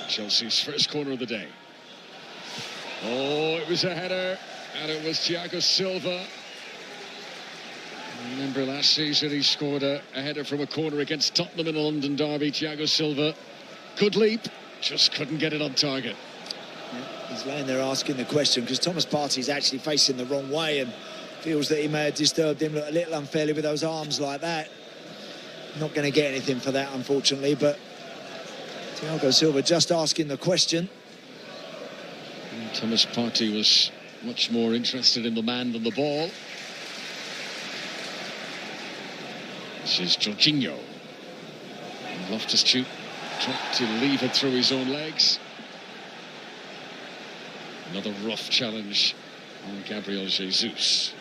Chelsea's first corner of the day. Oh, it was a header, and it was Thiago Silva. Remember last season he scored a header from a corner against Tottenham in a London derby. Thiago Silva, good leap, just couldn't get it on target. Yeah, he's laying there asking the question because Thomas Partey's actually facing the wrong way and feels that he may have disturbed him a little unfairly with those arms like that. Not going to get anything for that, unfortunately, but Thiago Silva just asking the question. And Thomas Partey was much more interested in the man than the ball. This is Jorginho. And Loftus-Cheek tried to leave it through his own legs. Another rough challenge on Gabriel Jesus.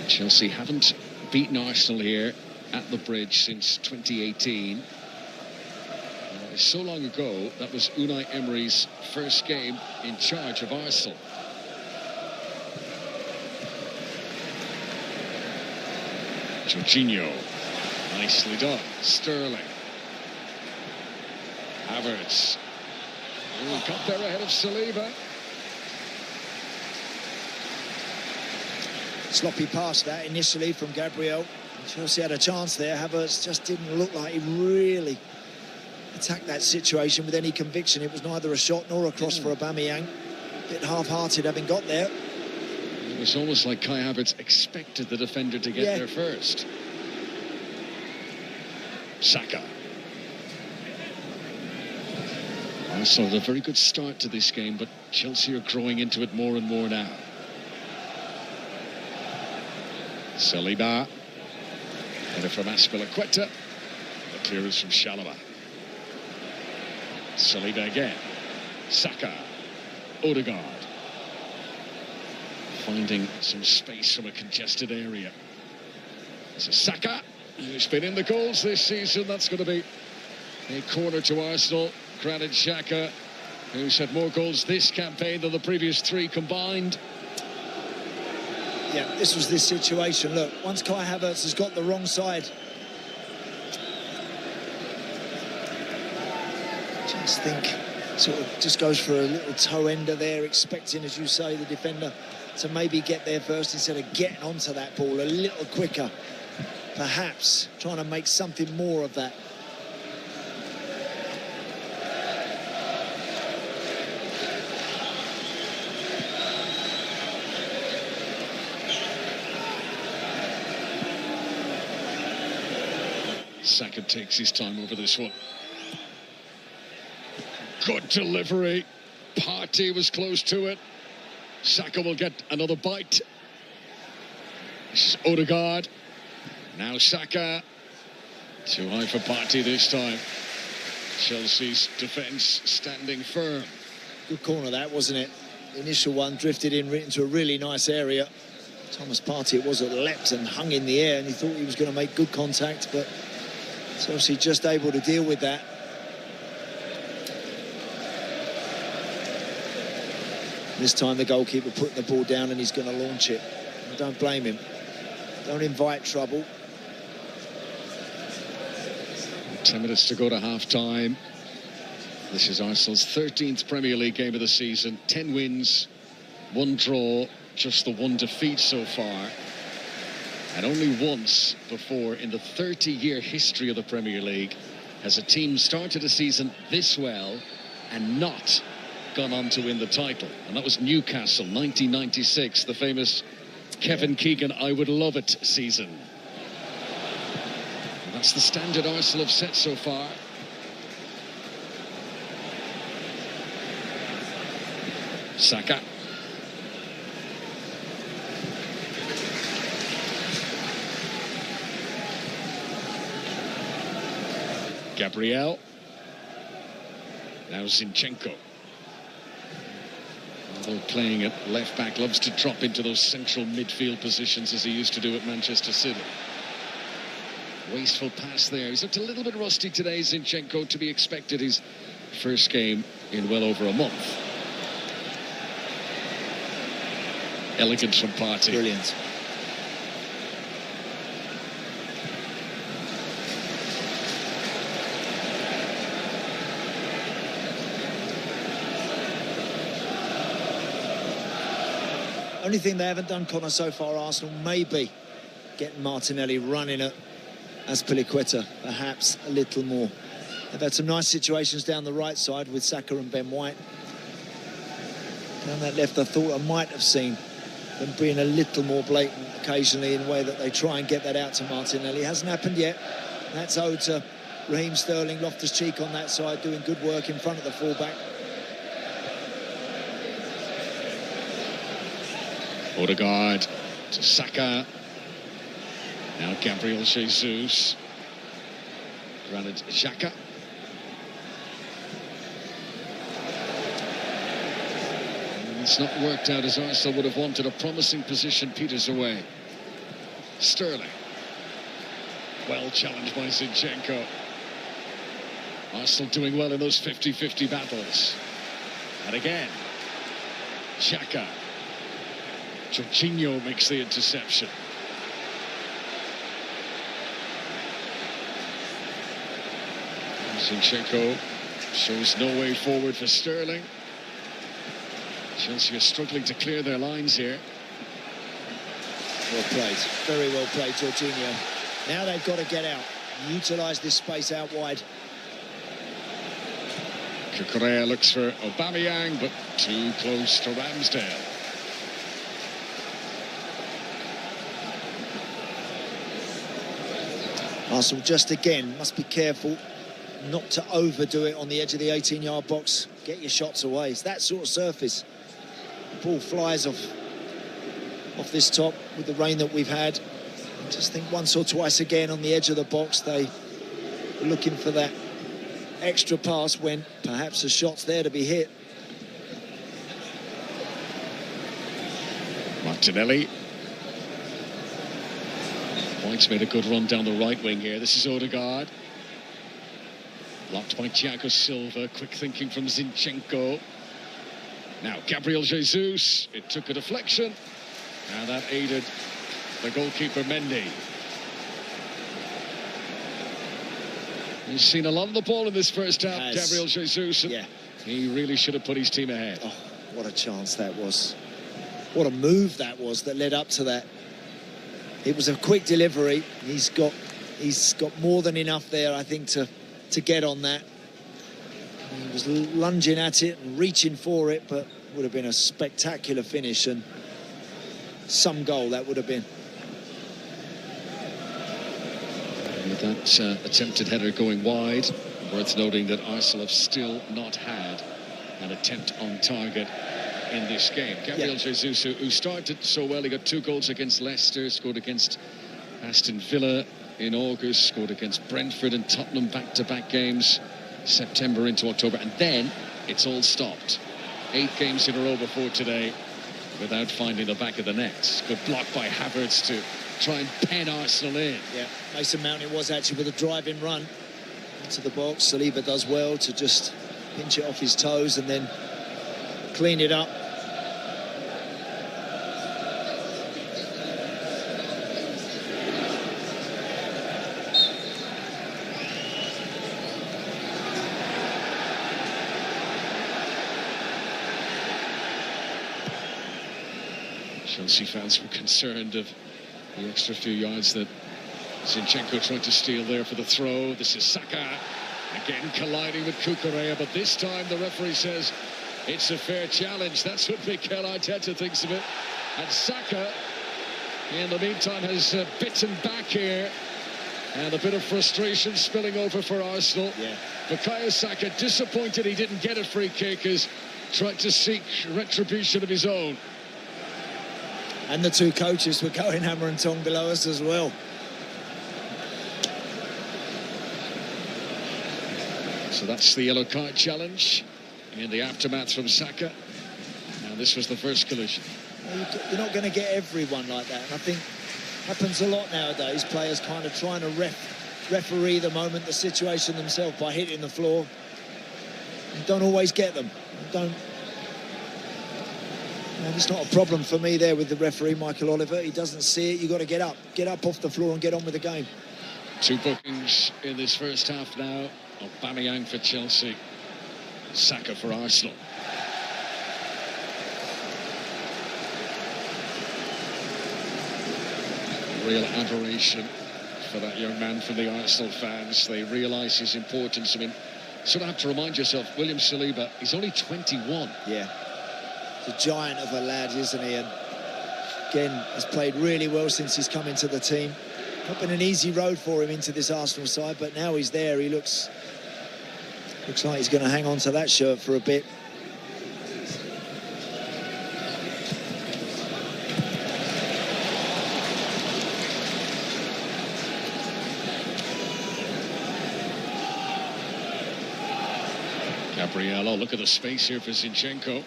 Chelsea haven't beaten Arsenal here at the Bridge since 2018. It's so long ago, that was Unai Emery's first game in charge of Arsenal. Jorginho, nicely done. Sterling. Havertz. Oh, got there ahead of Saliba. Sloppy pass that initially from Gabriel. Chelsea had a chance there. Havertz just didn't look like he really attacked that situation with any conviction. It was neither a shot nor a cross for Aubameyang. A bit half-hearted having got there. It was almost like Kai Havertz expected the defender to get there first. Saka. Arsenal had a very good start to this game, but Chelsea are growing into it more and more now. Saliba. Header from Azpilicueta. The clearance from Chalobah. Saliba again. Saka. Odegaard. Finding some space from a congested area. So Saka, who's been in the goals this season. That's going to be a corner to Arsenal. Granit Xhaka, who's had more goals this campaign than the previous three combined. Yeah, this was this situation. Look, once Kai Havertz has got the wrong side, just think, sort of just goes for a little toe ender there, expecting, as you say, the defender to maybe get there first instead of getting onto that ball a little quicker. Perhaps trying to make something more of that. Saka takes his time over this one. Good delivery. Partey was close to it. Saka will get another bite. This is Odegaard. Now Saka. Too high for Partey this time. Chelsea's defence standing firm. Good corner that, wasn't it? The initial one drifted in into a really nice area. Thomas Partey, it was that leapt and hung in the air, and he thought he was going to make good contact, but Chelsea just able to deal with that. This time the goalkeeper putting the ball down and he's going to launch it. And don't blame him. Don't invite trouble. 10 minutes to go to half-time. This is Arsenal's 13th Premier League game of the season. 10 wins, 1 draw, just the 1 defeat so far. And only once before in the 30-year history of the Premier League has a team started a season this well and not gone on to win the title. And that was Newcastle, 1996, the famous Kevin Keegan "I would love it" season. And that's the standard Arsenal have set so far. Saka. Gabriel. Now Zinchenko. Although playing at left back, loves to drop into those central midfield positions as he used to do at Manchester City. Wasteful pass there. He's looked a little bit rusty today, Zinchenko, to be expected. His first game in well over a month. Elegance from Partey. Brilliant. Only thing they haven't done, Connor, so far, Arsenal, maybe getting Martinelli running at Azpilicueta, perhaps a little more. They've had some nice situations down the right side with Saka and Ben White. Down that left, I thought I might have seen them being a little more blatant occasionally in the way that they try and get that out to Martinelli. Hasn't happened yet. That's owed to Raheem Sterling, Loftus-Cheek on that side, doing good work in front of the fullback. Odegaard to Saka. Now Gabriel Jesus. Granit Xhaka. It's not worked out as Arsenal would have wanted. A promising position, Peters away. Sterling. Well challenged by Zinchenko. Arsenal doing well in those 50-50 battles. And again, Xhaka. Jorginho makes the interception. Zinchenko shows no way forward for Sterling. Chelsea are struggling to clear their lines here. Well played, very well played, Jorginho. Now they've got to get out, utilise this space out wide. Cucurella looks for Aubameyang, but too close to Ramsdale. Arsenal just again must be careful not to overdo it on the edge of the 18-yard box. Get your shots away. It's that sort of surface. The ball flies off this top with the rain that we've had. I just think once or twice again on the edge of the box they were looking for that extra pass when perhaps a shot's there to be hit. Martinelli. White's made a good run down the right wing here. This is Odegaard. Blocked by Thiago Silva. Quick thinking from Zinchenko. Now Gabriel Jesus. It took a deflection. And that aided the goalkeeper Mendy. He's seen a lot of the ball in this first half, Gabriel Jesus. Yeah. He really should have put his team ahead. Oh, what a chance that was. What a move that was that led up to that. It was a quick delivery. He's got more than enough there, I think, to get on that. He was lunging at it and reaching for it, but would have been a spectacular finish and some goal that would have been. With that attempted header going wide, worth noting that Arsenal have still not had an attempt on target in this game. Gabriel Jesus, who started so well, he got 2 goals against Leicester, scored against Aston Villa in August, scored against Brentford and Tottenham back-to-back games, September into October, and then it's all stopped. 8 games in a row before today without finding the back of the net. Good block by Havertz to try and pen Arsenal in. Yeah, Mason Mount it was actually with a driving run into the box. Saliba does well to just pinch it off his toes and then clean it up. Chelsea fans were concerned of the extra few yards that Zinchenko tried to steal there for the throw. This is Saka, again colliding with Cucurella, but this time the referee says it's a fair challenge. That's what Mikel Arteta thinks of it. And Saka, in the meantime, has bitten back here. And a bit of frustration spilling over for Arsenal. Bukayo Saka, disappointed he didn't get a free kick, has tried to seek retribution of his own. And the 2 coaches were going hammer and tong below us as well. So that's the yellow card challenge in the aftermath from Saka. And this was the first collision. You're not going to get everyone like that. And I think happens a lot nowadays. Players kind of trying to referee the moment, the situation themselves by hitting the floor. You don't always get them. And it's not a problem for me there with the referee, Michael Oliver. He doesn't see it. You've got to get up off the floor and get on with the game. 2 bookings in this first half now. Aubameyang for Chelsea, Saka for Arsenal. Real adoration for that young man from the Arsenal fans. They realise his importance. I mean, sort of have to remind yourself, William Saliba, he's only 21. Yeah, he's a giant of a lad, isn't he? And again, has played really well since he's come into the team. Not been an easy road for him into this Arsenal side, but now he's there. He looks like he's going to hang on to that shirt for a bit. Gabriel, look at the space here for Zinchenko.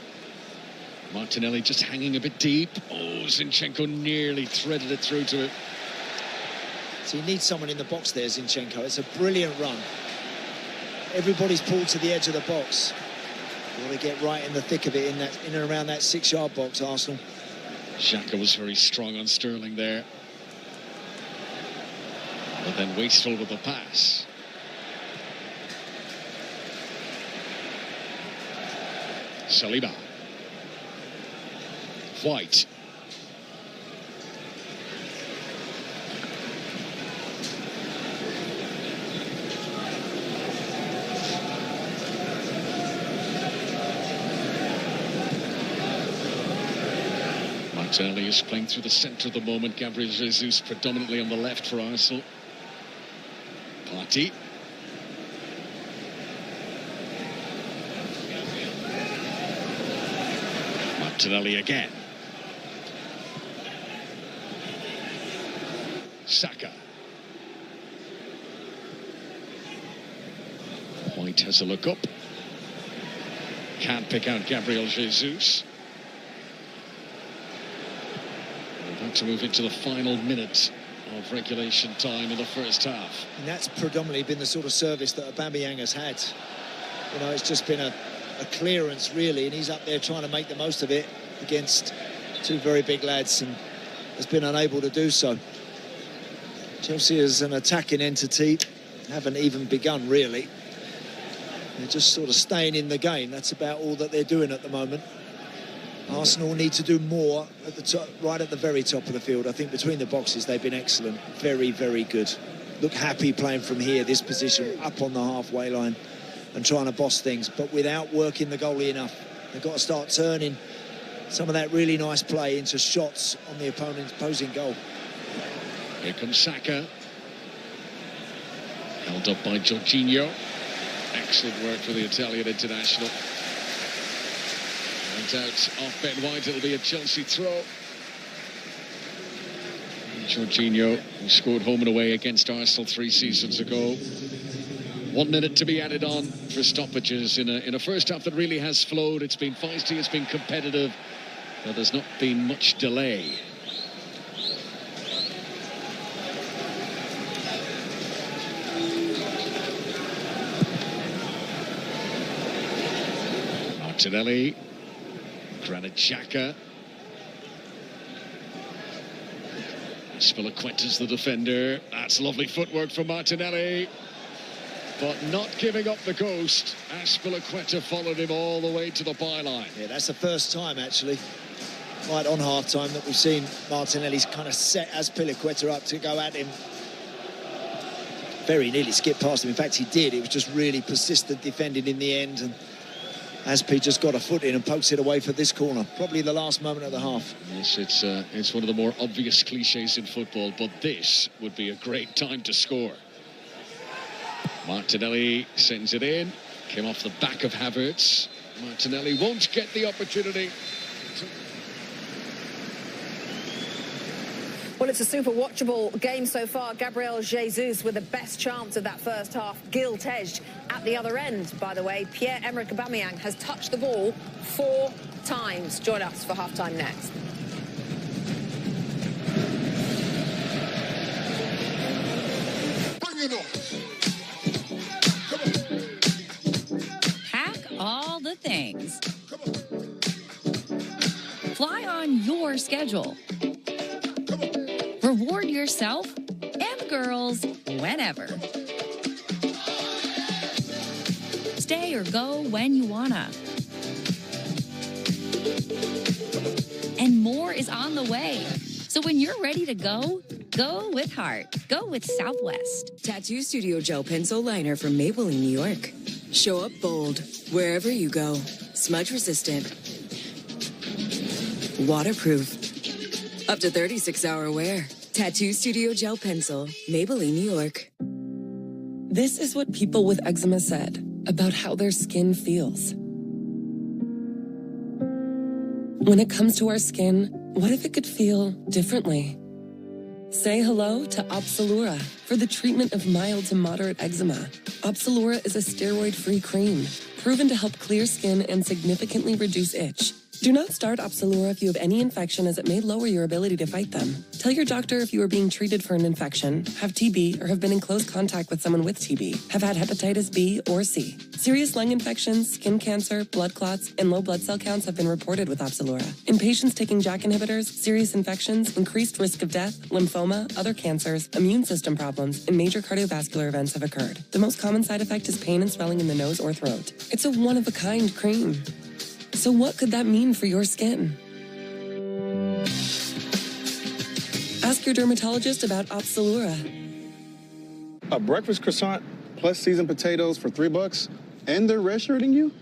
Martinelli just hanging a bit deep. Oh, Zinchenko nearly threaded it through to it. So he needs someone in the box there, Zinchenko. It's a brilliant run. Everybody's pulled to the edge of the box. They want to get right in the thick of it, in and around that 6-yard box, Arsenal. Xhaka was very strong on Sterling there. But then wasteful with the pass. Saliba. White. Martinelli is playing through the centre at the moment. Gabriel Jesus predominantly on the left for Arsenal. Partey. Martinelli again. Saka. White has a look up. Can't pick out Gabriel Jesus. We're about to move into the final minute of regulation time in the first half. And that's predominantly been the sort of service that Aubameyang has had. You know, it's just been a clearance, really, and he's up there trying to make the most of it against two very big lads and has been unable to do so. Chelsea as an attacking entity haven't even begun, really. They're just sort of staying in the game. That's about all that they're doing at the moment. Arsenal need to do more at the top, right at the very top of the field. I think between the boxes they've been excellent. Very, very good. Look happy playing from here, this position, up on the halfway line and trying to boss things, but without working the goalie enough. They've got to start turning some of that really nice play into shots on the opponent's opposing goal. Here comes Saka. Held up by Jorginho. Excellent work for the Italian international. And out off Ben White, it'll be a Chelsea throw. And Jorginho, who scored home and away against Arsenal 3 seasons ago. 1 minute to be added on for stoppages in a first half that really has flowed. It's been feisty, it's been competitive, but there's not been much delay. Martinelli, Granit Xhaka. Azpilicueta's the defender. That's lovely footwork from Martinelli. But not giving up the ghost. Azpilicueta followed him all the way to the byline. Yeah, that's the first time, actually, right on half-time, that we've seen Martinelli's kind of set Azpilicueta up to go at him. Very nearly skipped past him. In fact, he did. It was just really persistent defending in the end. And Azpi just got a foot in and pokes it away for this corner. Probably the last moment of the half. Yes, it's one of the more obvious cliches in football, but this would be a great time to score. Martinelli sends it in. Came off the back of Havertz. Martinelli won't get the opportunity. Well, it's a super watchable game so far. Gabriel Jesus with the best chance of that first half, gilt-edged at the other end, by the way. Pierre-Emerick Aubameyang has touched the ball 4 times. Join us for half-time next. Bring it on. Pack all the things. Fly on your schedule. Reward yourself and the girls whenever. Stay or go when you wanna. And more is on the way. So when you're ready to go, Go with heart. Go with Southwest. Tattoo Studio Gel Pencil Liner from Maybelline, New York. Show up bold, wherever you go. Smudge resistant. Waterproof. Up to 36-hour wear. Tattoo Studio Gel Pencil, Maybelline, New York. This is what people with eczema said about how their skin feels. When it comes to our skin, what if it could feel differently? Say hello to Opzelura for the treatment of mild to moderate eczema. Opzelura is a steroid-free cream, proven to help clear skin and significantly reduce itch. Do not start Opzelura if you have any infection, as it may lower your ability to fight them. Tell your doctor if you are being treated for an infection, have TB, or have been in close contact with someone with TB, have had hepatitis B or C. Serious lung infections, skin cancer, blood clots, and low blood cell counts have been reported with Opzelura. In patients taking JAK inhibitors, serious infections, increased risk of death, lymphoma, other cancers, immune system problems, and major cardiovascular events have occurred. The most common side effect is pain and swelling in the nose or throat. It's a one-of-a-kind cream. So what could that mean for your skin? Ask your dermatologist about Opzelura. A breakfast croissant plus seasoned potatoes for $3, and they're redshirting you?